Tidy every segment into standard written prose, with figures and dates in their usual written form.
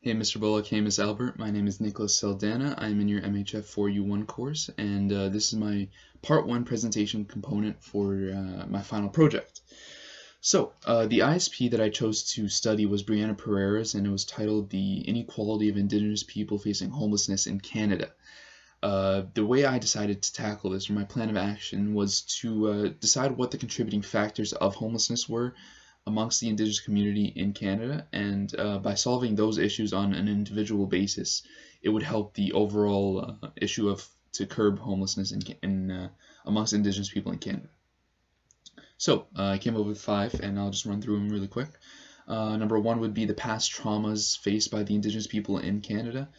Hey Mr. Bullock, hey Miss Albert, my name is Nicholas Saldana. I'm in your MHF 4U1 course, and this is my Part 1 presentation component for my final project. The ISP that I chose to study was Brianna Pereira's, and it was titled The Inequality of Indigenous People Facing Homelessness in Canada. The way I decided to tackle this, or my plan of action, was to decide what the contributing factors of homelessness were amongst the Indigenous community in Canada, and by solving those issues on an individual basis, it would help the overall issue of to curb homelessness in amongst Indigenous people in Canada. I came up with 5, and I'll just run through them really quick. Number 1 would be the past traumas faced by the Indigenous people in Canada.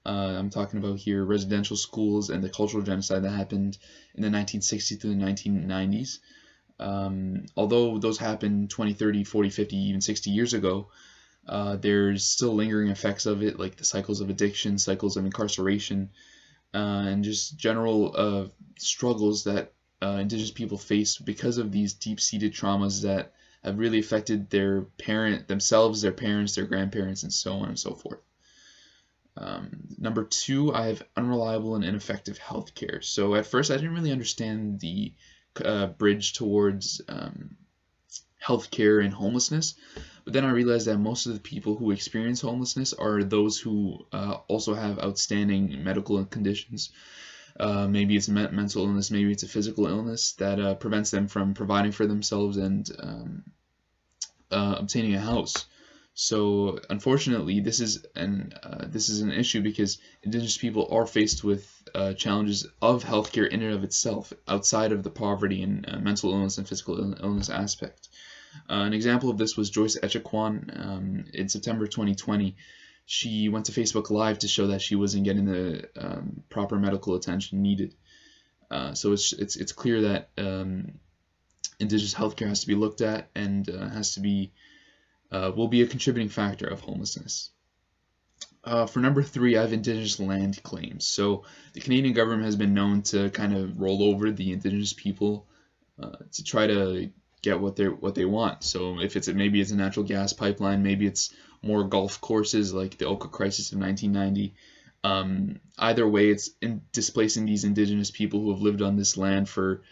I'm talking about here residential schools and the cultural genocide that happened in the 1960s through the 1990s. Although those happened 20, 30, 40, 50, even 60 years ago, there's still lingering effects of it, like the cycles of addiction, cycles of incarceration, and just general struggles that Indigenous people face because of these deep-seated traumas that have really affected their themselves, their parents, their grandparents, and so on and so forth. Number 2, I have unreliable and ineffective healthcare. So at first I didn't really understand the bridge towards healthcare and homelessness, but then I realized that most of the people who experience homelessness are those who also have outstanding medical conditions. Maybe it's mental illness, maybe it's a physical illness that prevents them from providing for themselves and obtaining a house. So unfortunately, this is an issue because Indigenous people are faced with challenges of healthcare in and of itself, outside of the poverty and mental illness and physical illness aspect. An example of this was Joyce Echaquan. In September 2020, she went to Facebook Live to show that she wasn't getting the proper medical attention needed. So it's clear that Indigenous healthcare has to be looked at and will be a contributing factor of homelessness. For number 3, I have Indigenous land claims. So the Canadian government has been known to kind of roll over the Indigenous people to try to get what they want. So if maybe it's a natural gas pipeline, maybe it's more golf courses like the Oka crisis of 1990. Either way, it's displacing these Indigenous people who have lived on this land for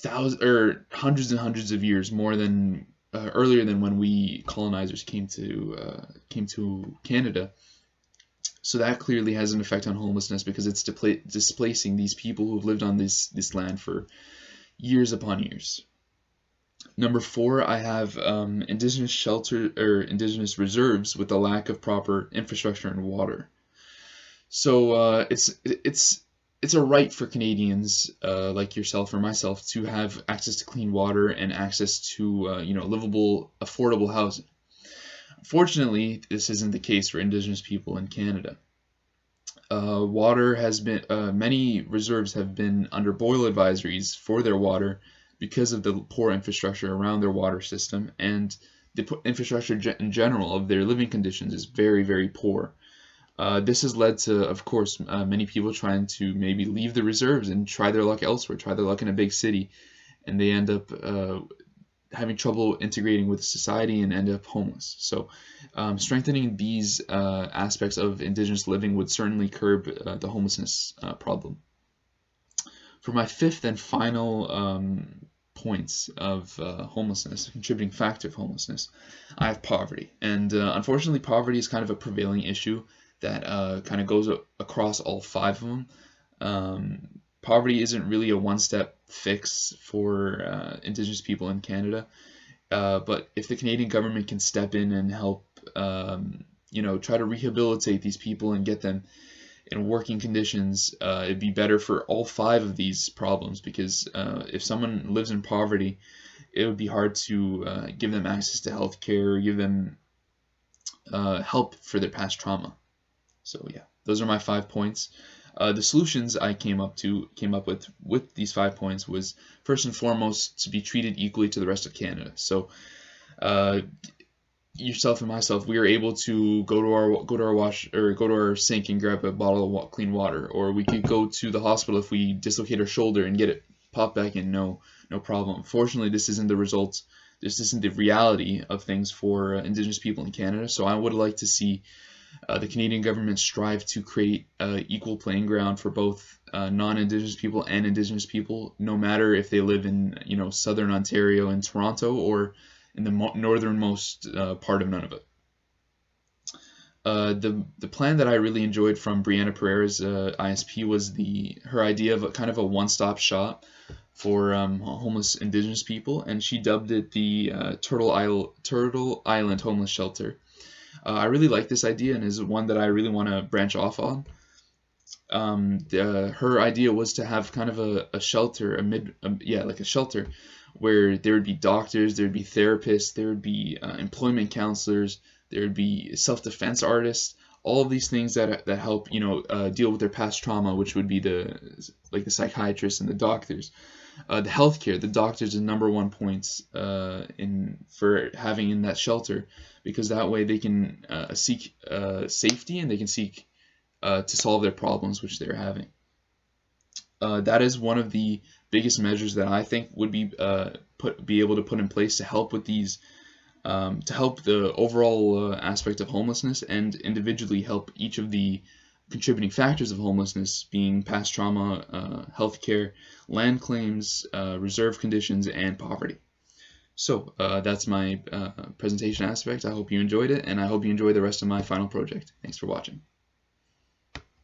hundreds and hundreds of years, more than earlier than when we colonizers came to Canada. So that clearly has an effect on homelessness because it's displacing these people who have lived on this land for years upon years. Number 4, I have Indigenous shelter or Indigenous reserves with a lack of proper infrastructure and water. So it's a right for Canadians like yourself or myself to have access to clean water and access to livable, affordable housing. Unfortunately, this isn't the case for Indigenous people in Canada. Water has been many reserves have been under boil advisories for their water because of the poor infrastructure around their water system, and the infrastructure in general of their living conditions is very, very poor. This has led to, of course, many people trying to maybe leave the reserves and try their luck elsewhere, try their luck in a big city, and they end up having trouble integrating with society and end up homeless. So strengthening these aspects of Indigenous living would certainly curb the homelessness problem. For my 5th and final points of homelessness, a contributing factor of homelessness, I have poverty. And unfortunately, poverty is kind of a prevailing issue that kind of goes across all 5 of them. Poverty isn't really a one-step fix for Indigenous people in Canada, but if the Canadian government can step in and help, try to rehabilitate these people and get them in working conditions, it'd be better for all 5 of these problems, because if someone lives in poverty, it would be hard to give them access to health care, give them help for their past trauma. So yeah, those are my 5 points. The solutions I came up with these 5 points was, first and foremost, to be treated equally to the rest of Canada. So yourself and myself, we are able to go to our sink and grab a bottle of clean water, or we could go to the hospital if we dislocate our shoulder and get it popped back in, no problem. Fortunately, this isn't the result. This isn't the reality of things for Indigenous people in Canada. So I would like to see The Canadian government strive to create equal playing ground for both non-Indigenous people and Indigenous people, no matter if they live in southern Ontario and Toronto or in the northernmost part of Nunavut. The plan that I really enjoyed from Brianna Pereira's ISP was her idea of a kind of a one-stop shop for homeless Indigenous people, and she dubbed it the Turtle Island Homeless Shelter. I really like this idea and is one that I really want to branch off on. Her idea was to have kind of a shelter, like a shelter, where there would be doctors, there would be therapists, there would be employment counselors, there would be self-defense artists, all of these things that help deal with their past trauma, which would be the psychiatrists and the doctors. The healthcare, the doctors is number one points for having in that shelter, because that way they can seek safety, and they can seek to solve their problems which they're having. That is one of the biggest measures that I think would be able to put in place to help with these, to help the overall aspect of homelessness, and individually help each of the contributing factors of homelessness, being past trauma, healthcare, land claims, reserve conditions, and poverty. So that's my presentation aspect. I hope you enjoyed it, and I hope you enjoy the rest of my final project. Thanks for watching.